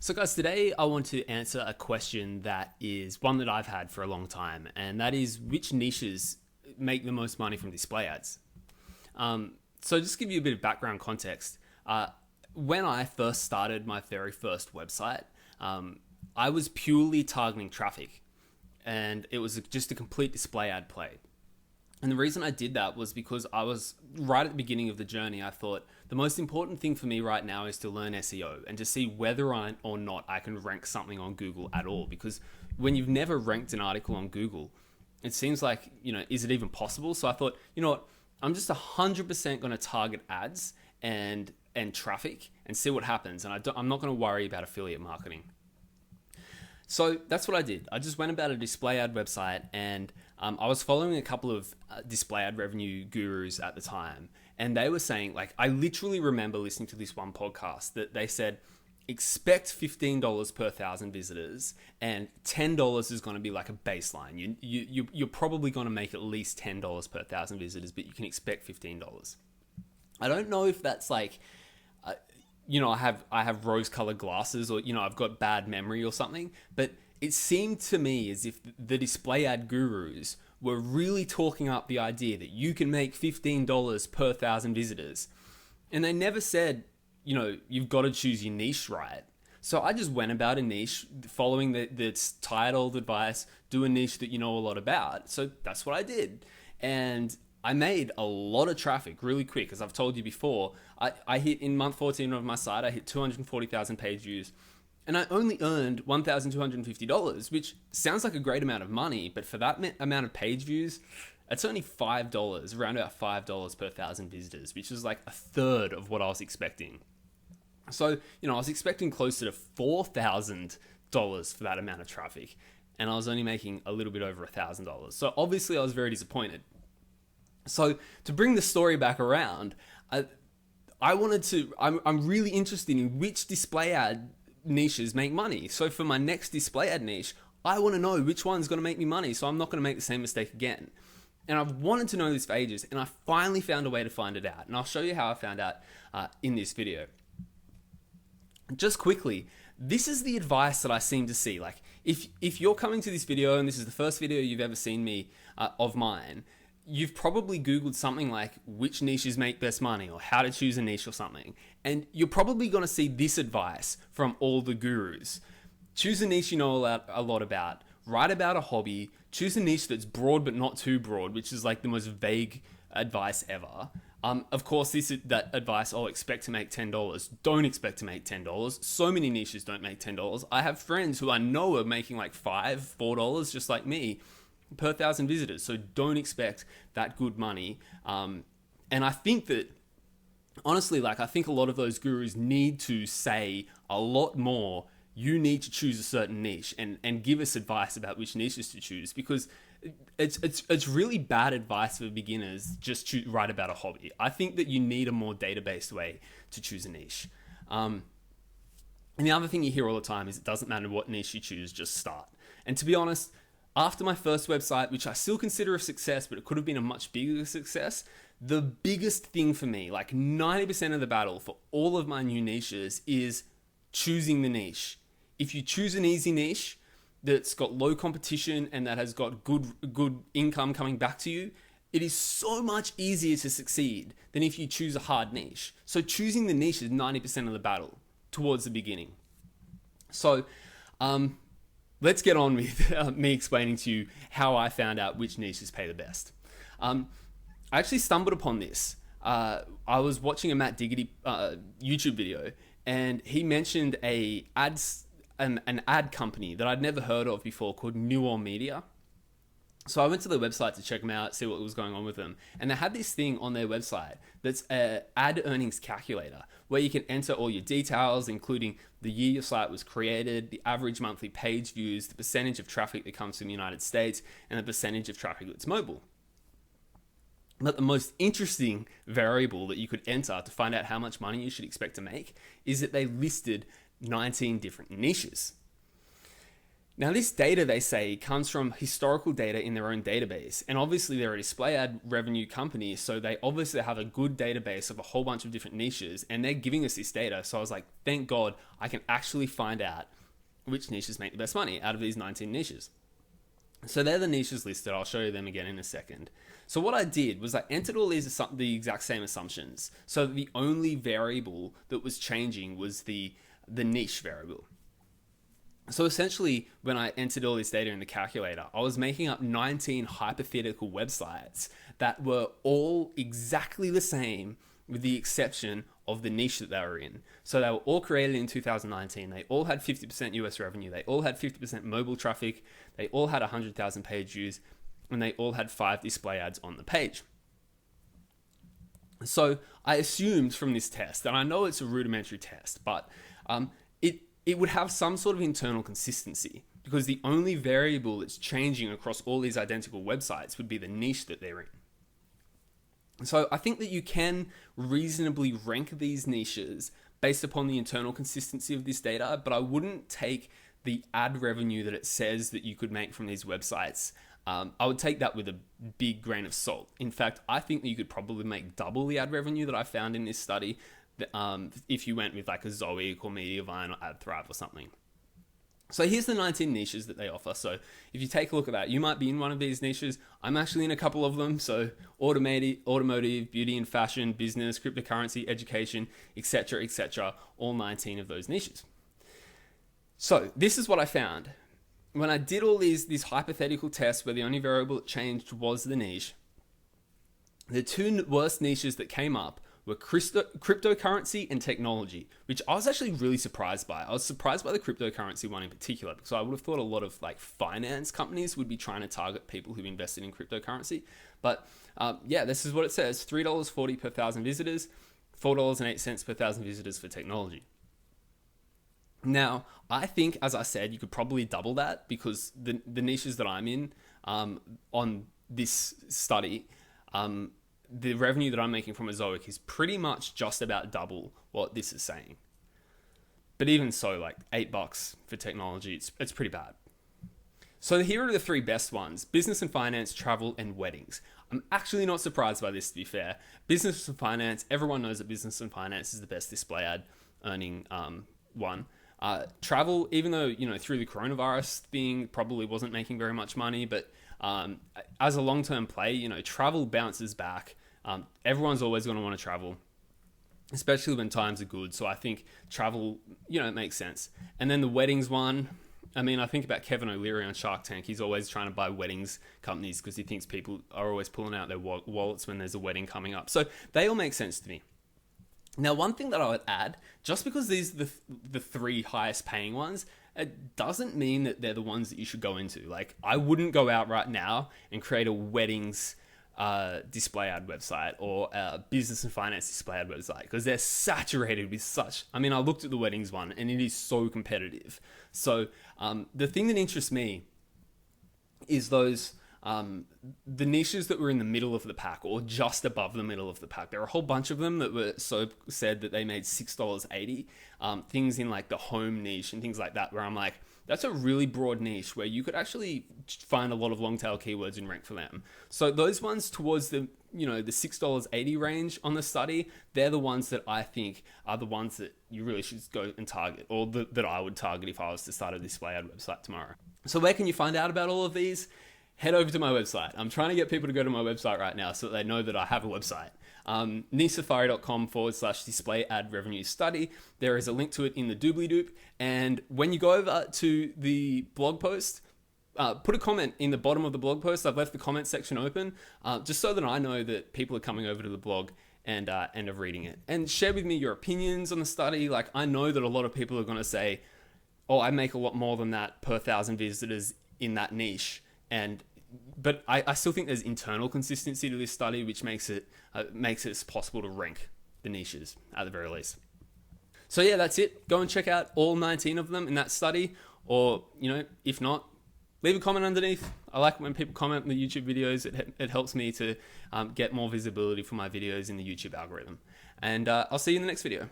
So guys, today I want to answer a question that is one that I've had for a long time, and that is which niches make the most money from display ads? So just to give you a bit of background context, when I first started my very first website, I was purely targeting traffic, and it was just a complete display ad play. And the reason I did that was because I was right at the beginning of the journey. I thought the most important thing for me right now is to learn SEO and to see whether or not I can rank something on Google at all. Because when you've never ranked an article on Google, it seems like, is it even possible? So I thought, what, I'm just 100% going to target ads and traffic and see what happens. And I'm not going to worry about affiliate marketing. So that's what I did. I just went about a display ad website, and I was following a couple of display ad revenue gurus at the time. And they were saying, I literally remember listening to this one podcast that they said, expect $15 per 1,000 visitors, and $10 is going to be like a baseline. You're probably going to make at least $10 per 1,000 visitors, but you can expect $15. I don't know if that's I have rose-colored glasses, or I've got bad memory or something, but it seemed to me as if the display ad gurus were really talking up the idea that you can make $15 per 1,000 visitors. And they never said, you've got to choose your niche right. So I just went about a niche following the tired old advice, do a niche that you know a lot about. So that's what I did. And I made a lot of traffic really quick. As I've told you before, I hit in month 14 of my site, I hit 240,000 page views. And I only earned $1,250, which sounds like a great amount of money, but for that amount of page views, it's only $5, around about $5 per 1,000 visitors, which is like a third of what I was expecting. So, I was expecting closer to $4,000 for that amount of traffic, and I was only making a little bit over $1,000. So obviously I was very disappointed. So to bring the story back around, I'm really interested in which display ad niches make money. So for my next display ad niche, I want to know which one's going to make me money, so I'm not going to make the same mistake again. And I've wanted to know this for ages, and I finally found a way to find it out. And I'll show you how I found out in this video. Just quickly, this is the advice that I seem to see. If you're coming to this video and this is the first video you've ever seen me of mine, you've probably Googled something like which niches make best money or how to choose a niche or something. And you're probably going to see this advice from all the gurus. Choose a niche you know a lot about. Write about a hobby. Choose a niche that's broad but not too broad, which is like the most vague advice ever. Of course, that advice, expect to make $10. Don't expect to make $10. So many niches don't make $10. I have friends who I know are making like $5, $4, just like me, per 1,000 visitors. So don't expect that good money. And I think that, honestly, I think a lot of those gurus need to say a lot more. You need to choose a certain niche and give us advice about which niches to choose, because it's really bad advice for beginners. Just write about a hobby. I think that you need a more database way to choose a niche. And the other thing you hear all the time is it doesn't matter what niche you choose, just start. And to be honest, after my first website, which I still consider a success, but it could have been a much bigger success, the biggest thing for me, 90% of the battle for all of my new niches, is choosing the niche. If you choose an easy niche that's got low competition and that has got good income coming back to you, it is so much easier to succeed than if you choose a hard niche. So choosing the niche is 90% of the battle towards the beginning. So, let's get on with me explaining to you how I found out which niches pay the best. I actually stumbled upon this. I was watching a Matt Diggity YouTube video, and he mentioned an ad company that I'd never heard of before called Nuor Media. So I went to their website to check them out, see what was going on with them. And they had this thing on their website that's an ad earnings calculator where you can enter all your details, including the year your site was created, the average monthly page views, the percentage of traffic that comes from the United States, and the percentage of traffic that's mobile. But the most interesting variable that you could enter to find out how much money you should expect to make is that they listed 19 different niches. Now, this data, they say, comes from historical data in their own database. And obviously, they're a display ad revenue company, so they obviously have a good database of a whole bunch of different niches, and they're giving us this data. So I was like, thank God, I can actually find out which niches make the best money out of these 19 niches. So they're the niches listed. I'll show you them again in a second. So what I did was I entered all these the exact same assumptions. So the only variable that was changing was the niche variable. So essentially, when I entered all this data in the calculator, I was making up 19 hypothetical websites that were all exactly the same with the exception of the niche that they were in. So they were all created in 2019. They all had 50% US revenue. They all had 50% mobile traffic. They all had 100,000 page views, and they all had 5 display ads on the page. So I assumed from this test, and I know it's a rudimentary test, but it would have some sort of internal consistency, because the only variable that's changing across all these identical websites would be the niche that they're in. So I think that you can reasonably rank these niches based upon the internal consistency of this data, but I wouldn't take the ad revenue that it says that you could make from these websites. I would take that with a big grain of salt. In fact, I think that you could probably make double the ad revenue that I found in this study if you went with like a Zoic or Mediavine or AdThrive or something. So here's the 19 niches that they offer. So if you take a look at that, you might be in one of these niches. I'm actually in a couple of them. So automotive, beauty and fashion, business, cryptocurrency, education, etc., all 19 of those niches. So this is what I found. When I did all these hypothetical tests where the only variable that changed was the niche, the two worst niches that came up were cryptocurrency and technology, which I was actually really surprised by. I was surprised by the cryptocurrency one in particular, because I would have thought a lot of like finance companies would be trying to target people who invested in cryptocurrency. But yeah, this is what it says: $3.40 per thousand visitors, $4.08 per thousand visitors for technology. Now, I think, as I said, you could probably double that, because the niches that I'm in on this study, the revenue that I'm making from a Zoic is pretty much just about double what this is saying. But even so, like $8 for technology, it's pretty bad. So here are the 3 best ones: business and finance, travel, and weddings. I'm actually not surprised by this, to be fair. Business and finance, everyone knows that business and finance is the best display ad earning one. Travel, even though, through the coronavirus thing, probably wasn't making very much money, but as a long-term play, travel bounces back. Everyone's always going to want to travel, especially when times are good. So I think travel, it makes sense. And then the weddings one, I think about Kevin O'Leary on Shark Tank. He's always trying to buy weddings companies because he thinks people are always pulling out their wallets when there's a wedding coming up. So they all make sense to me. Now, one thing that I would add, just because these are the 3 highest paying ones, it doesn't mean that they're the ones that you should go into. Like, I wouldn't go out right now and create a weddings display ad website or a business and finance display ad website, because they're saturated with such. I looked at the weddings one and it is so competitive. So the thing that interests me is those the niches that were in the middle of the pack or just above the middle of the pack. There are a whole bunch of them that were said that they made $6.80. Things in like the home niche and things like that, where I'm like, that's a really broad niche where you could actually find a lot of long tail keywords and rank for them. So those ones towards the the $6.80 range on the study, they're the ones that I think are the ones that you really should go and target, or that I would target if I was to start a display ad website tomorrow. So where can you find out about all of these? Head over to my website. I'm trying to get people to go to my website right now so that they know that I have a website. nichesafari.com/display ad revenue study. There is a link to it in the doobly-doop. And when you go over to the blog post, put a comment in the bottom of the blog post. I've left the comment section open just so that I know that people are coming over to the blog and are reading it. And share with me your opinions on the study. Like, I know that a lot of people are going to say, oh, I make a lot more than that per 1,000 visitors in that niche. But I still think there's internal consistency to this study, which makes it possible to rank the niches at the very least. So yeah, that's it. Go and check out all 19 of them in that study, or if not, leave a comment underneath. I like when people comment on the YouTube videos. It helps me to get more visibility for my videos in the YouTube algorithm. And I'll see you in the next video.